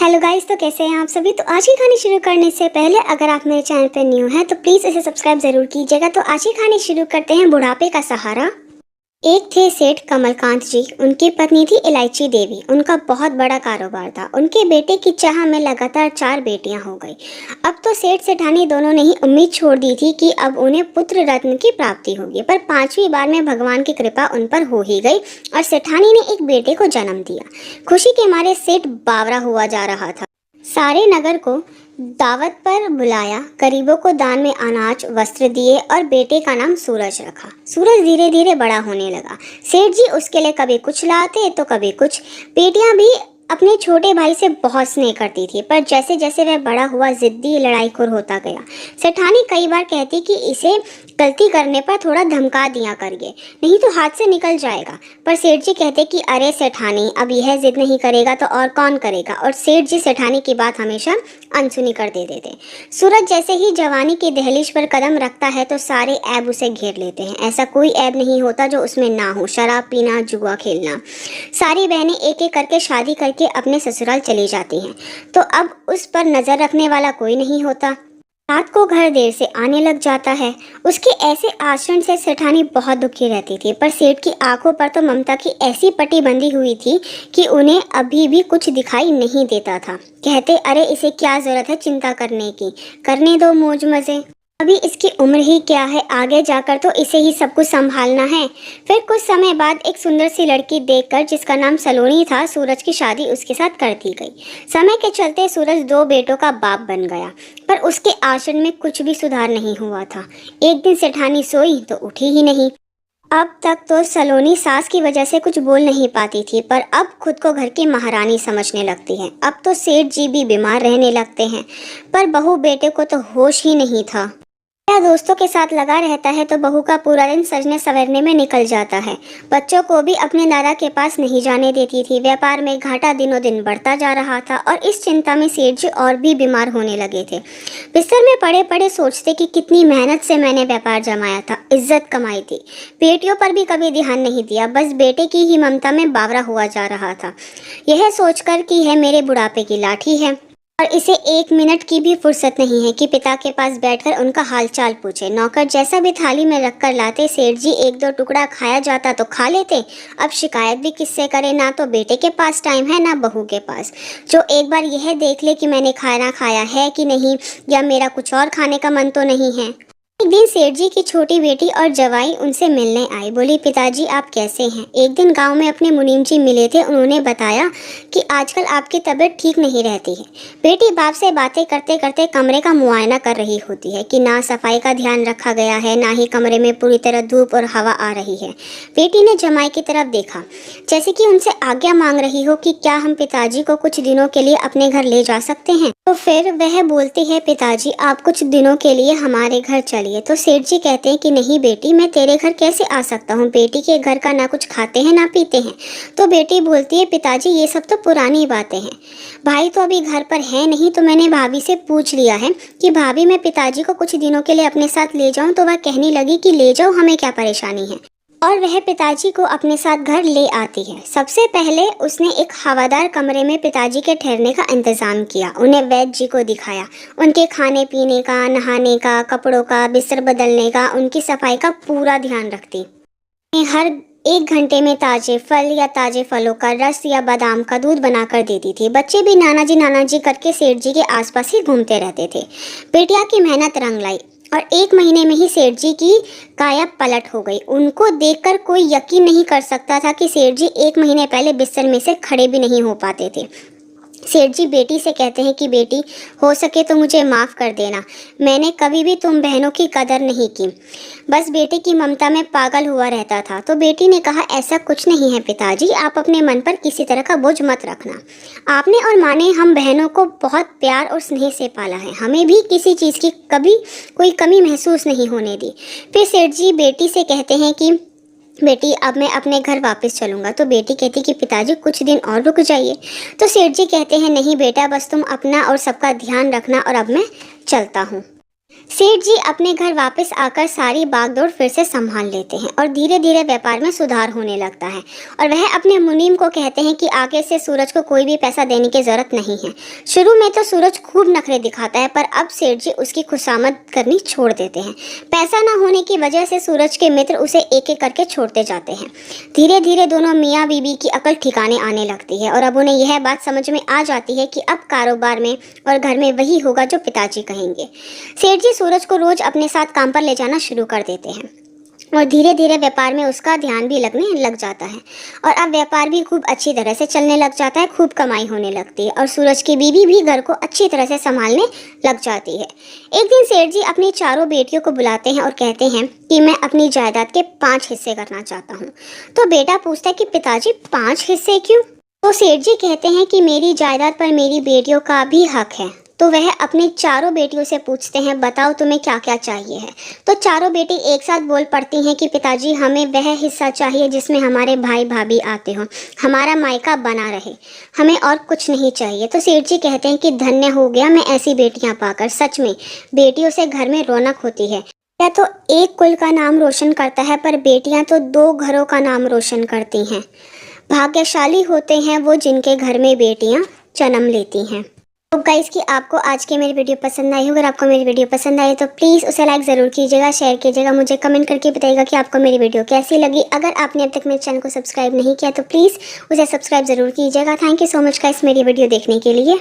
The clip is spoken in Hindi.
हेलो गाइस, तो कैसे हैं आप सभी। तो आज की कहानी शुरू करने से पहले अगर आप मेरे चैनल पर न्यू हैं तो प्लीज़ इसे सब्सक्राइब ज़रूर कीजिएगा। तो आज की कहानी शुरू करते हैं बुढ़ापे का सहारा। एक थे सेठ कमलकांत जी। उनकी पत्नी थी इलायची देवी। उनका बहुत बड़ा कारोबार था। उनके बेटे की चाह में लगातार 4 बेटियां हो गई। अब तो सेठ सेठानी दोनों ने ही उम्मीद छोड़ दी थी कि अब उन्हें पुत्र रत्न की प्राप्ति होगी, पर 5वीं बार में भगवान की कृपा उन पर हो ही गई और सेठानी ने एक बेटे को जन्म दिया। खुशी के मारे सेठ बावरा हुआ जा रहा था। सारे नगर को दावत पर बुलाया, गरीबों को दान में अनाज वस्त्र दिए और बेटे का नाम सूरज रखा। सूरज धीरे धीरे बड़ा होने लगा। सेठ जी उसके लिए कभी कुछ लाते तो कभी कुछ। बेटियां भी अपने छोटे भाई से बहुत स्नेह करती थी, पर जैसे जैसे वह बड़ा हुआ जिद्दी लड़ाईखोर होता गया। सेठानी कई बार कहती कि इसे गलती करने पर थोड़ा धमका दिया करिए, नहीं तो हाथ से निकल जाएगा। पर सेठ जी कहते कि अरे सेठानी, अब यह जिद नहीं करेगा तो और कौन करेगा। और सेठ जी सेठानी की बात हमेशा अनसुनी कर देते थे। सूरज जैसे ही जवानी की दहलीज पर कदम रखता है तो सारे ऐब उसे घेर लेते हैं। ऐसा कोई ऐब नहीं होता जो उसमें ना हो। शराब पीना, जुआ खेलना। सारी बहनें एक एक करके शादी करके अपने ससुराल चली जाती हैं, तो अब उस पर नजर रखने वाला कोई नहीं होता। रात को घर देर से आने लग जाता है। उसके ऐसे आचरण से सेठानी बहुत दुखी रहती थी, पर सेठ की आंखों पर तो ममता की ऐसी पट्टी बंधी हुई थी कि उन्हें अभी भी कुछ दिखाई नहीं देता था। कहते, अरे इसे क्या जरूरत है चिंता करने की, करने दो मौज मजे, अभी इसकी उम्र ही क्या है, आगे जाकर तो इसे ही सब कुछ संभालना है। फिर कुछ समय बाद एक सुंदर सी लड़की देखकर, जिसका नाम सलोनी था, सूरज की शादी उसके साथ कर दी गई। समय के चलते सूरज 2 बेटों का बाप बन गया, पर उसके आचरण में कुछ भी सुधार नहीं हुआ था। एक दिन सेठानी सोई तो उठी ही नहीं। अब तक तो सलोनी सास की वजह से कुछ बोल नहीं पाती थी, पर अब खुद को घर की महारानी समझने लगती है। अब तो सेठ जी भी बीमार रहने लगते हैं, पर बहू बेटे को तो होश ही नहीं था। दोस्तों के साथ लगा रहता है तो बहू का पूरा दिन सजने संवरने में निकल जाता है। बच्चों को भी अपने दादा के पास नहीं जाने देती थी। व्यापार में घाटा दिनों दिन बढ़ता जा रहा था और इस चिंता में सेठ जी और भी बीमार होने लगे थे। बिस्तर में पड़े पड़े सोचते कि कितनी मेहनत से मैंने व्यापार जमाया था, इज्जत कमाई थी। बेटियों पर भी कभी ध्यान नहीं दिया, बस बेटे की ही ममता में बावरा हुआ जा रहा था। यह सोचकर कि यह मेरे बुढ़ापे की लाठी है और इसे 1 मिनट की भी फुर्सत नहीं है कि पिता के पास बैठकर उनका हालचाल पूछे। नौकर जैसा भी थाली में रखकर लाते, सेठ जी 1-2 टुकड़ा खाया जाता तो खा लेते। अब शिकायत भी किससे करे, ना तो बेटे के पास टाइम है ना बहू के पास, जो एक बार यह देख ले कि मैंने खाना खाया है कि नहीं, या मेरा कुछ और खाने का मन तो नहीं है। एक दिन सेठ जी की छोटी बेटी और जवाई उनसे मिलने आई। बोली, पिताजी आप कैसे हैं। एक दिन गांव में अपने मुनीम जी मिले थे, उन्होंने बताया कि आजकल आपकी तबीयत ठीक नहीं रहती है। बेटी बाप से बातें करते करते कमरे का मुआयना कर रही होती है कि ना सफाई का ध्यान रखा गया है, ना ही कमरे में पूरी तरह धूप और हवा आ रही है। बेटी ने जमाई की तरफ देखा, जैसे कि उनसे आज्ञा मांग रही हो कि क्या हम पिताजी को कुछ दिनों के लिए अपने घर ले जा सकते हैं। तो फिर वह बोलती है, पिताजी आप कुछ दिनों के लिए हमारे घर चलिए। तो सेठ जी कहते हैं कि नहीं बेटी, मैं तेरे घर कैसे आ सकता हूँ, बेटी के घर का ना कुछ खाते हैं ना पीते हैं। तो बेटी बोलती है, पिताजी ये सब तो पुरानी बातें हैं, भाई तो अभी घर पर है नहीं। तो मैंने भाभी से पूछ लिया है कि भाभी मैं पिताजी को कुछ दिनों के लिए अपने साथ ले जाऊं, तो वह कहने लगी कि ले जाओ, हमें क्या परेशानी है। और वह पिताजी को अपने साथ घर ले आती है। सबसे पहले उसने एक हवादार कमरे में पिताजी के ठहरने का इंतजाम किया, उन्हें वैद्य जी को दिखाया, उनके खाने पीने का, नहाने का, कपड़ों का, बिस्तर बदलने का, उनकी सफाई का पूरा ध्यान रखती। हर 1 घंटे में ताजे फल या ताजे फलों का रस या बादाम का दूध बनाकर देती थी। बच्चे भी नाना जी करके सेठ जी के आसपास ही घूमते रहते थे। बेटिया की मेहनत रंग लाई और 1 महीने में ही सेठ जी की काया पलट हो गई। उनको देखकर कोई यकीन नहीं कर सकता था कि सेठ जी 1 महीने पहले बिस्तर में से खड़े भी नहीं हो पाते थे। सेठ जी बेटी से कहते हैं कि बेटी हो सके तो मुझे माफ़ कर देना, मैंने कभी भी तुम बहनों की कदर नहीं की, बस बेटे की ममता में पागल हुआ रहता था। तो बेटी ने कहा, ऐसा कुछ नहीं है पिताजी, आप अपने मन पर किसी तरह का बोझ मत रखना। आपने और माँ ने हम बहनों को बहुत प्यार और स्नेह से पाला है, हमें भी किसी चीज़ की कभी कोई कमी महसूस नहीं होने दी। फिर सेठ जी बेटी से कहते हैं कि बेटी अब मैं अपने घर वापस चलूँगा। तो बेटी कहती कि पिताजी कुछ दिन और रुक जाइए। तो सेठ जी कहते हैं, नहीं बेटा, बस तुम अपना और सबका ध्यान रखना और अब मैं चलता हूँ। सेठ जी अपने घर वापस आकर सारी भागदौड़ फिर से संभाल लेते हैं और धीरे धीरे व्यापार में सुधार होने लगता है। और वह अपने मुनीम को कहते हैं कि आगे से सूरज को कोई भी पैसा देने की जरूरत नहीं है। शुरू में तो सूरज खूब नखरे दिखाता है, पर अब सेठ जी उसकी खुशामद करनी छोड़ देते हैं। पैसा न होने की वजह से सूरज के मित्र उसे एक एक करके छोड़ते जाते हैं। धीरे धीरे दोनों मियाँ बीबी की अकल ठिकाने आने लगती है और अब उन्हें यह बात समझ में आ जाती है कि अब कारोबार में और घर में वही होगा जो पिताजी कहेंगे। सेठ जी सूरज को रोज अपने साथ काम पर ले जाना शुरू कर देते हैं और धीरे धीरे व्यापार में उसका ध्यान भी लगने लग जाता है। और अब व्यापार भी खूब अच्छी तरह से चलने लग जाता है, खूब कमाई होने लगती है और सूरज की बीवी भी घर को अच्छी तरह से संभालने लग जाती है। एक दिन सेठ जी अपनी चारों बेटियों को बुलाते हैं और कहते हैं कि मैं अपनी जायदाद के 5 हिस्से करना चाहता हूँ। तो बेटा पूछता है कि पिताजी 5 हिस्से क्यों? तो सेठ जी कहते हैं कि मेरी जायदाद पर मेरी बेटियों का भी हक है। तो वह अपनी चारों बेटियों से पूछते हैं बताओ तुम्हें क्या क्या चाहिए है। तो चारों बेटी एक साथ बोल पड़ती हैं कि पिताजी हमें वह हिस्सा चाहिए जिसमें हमारे भाई भाभी आते हों, हमारा मायका बना रहे, हमें और कुछ नहीं चाहिए। तो सेठ जी कहते हैं कि धन्य हो गया मैं ऐसी बेटियां पाकर, सच में बेटियों से घर में रौनक होती है। या तो एक कुल का नाम रोशन करता है, पर बेटियां तो 2 घरों का नाम रोशन करती हैं। भाग्यशाली होते हैं वो जिनके घर में बेटियां जन्म लेती हैं। तो गाइस कि आपको आज की मेरी वीडियो पसंद आई हो। अगर आपको मेरी वीडियो पसंद आई तो प्लीज़ उसे लाइक ज़रूर कीजिएगा, शेयर कीजिएगा, मुझे कमेंट करके बताइएगा कि आपको मेरी वीडियो कैसी लगी। अगर आपने अब तक मेरे चैनल को सब्सक्राइब नहीं किया तो प्लीज़ उसे सब्सक्राइब ज़रूर कीजिएगा। Thank you so much guys मेरी वीडियो देखने के लिए।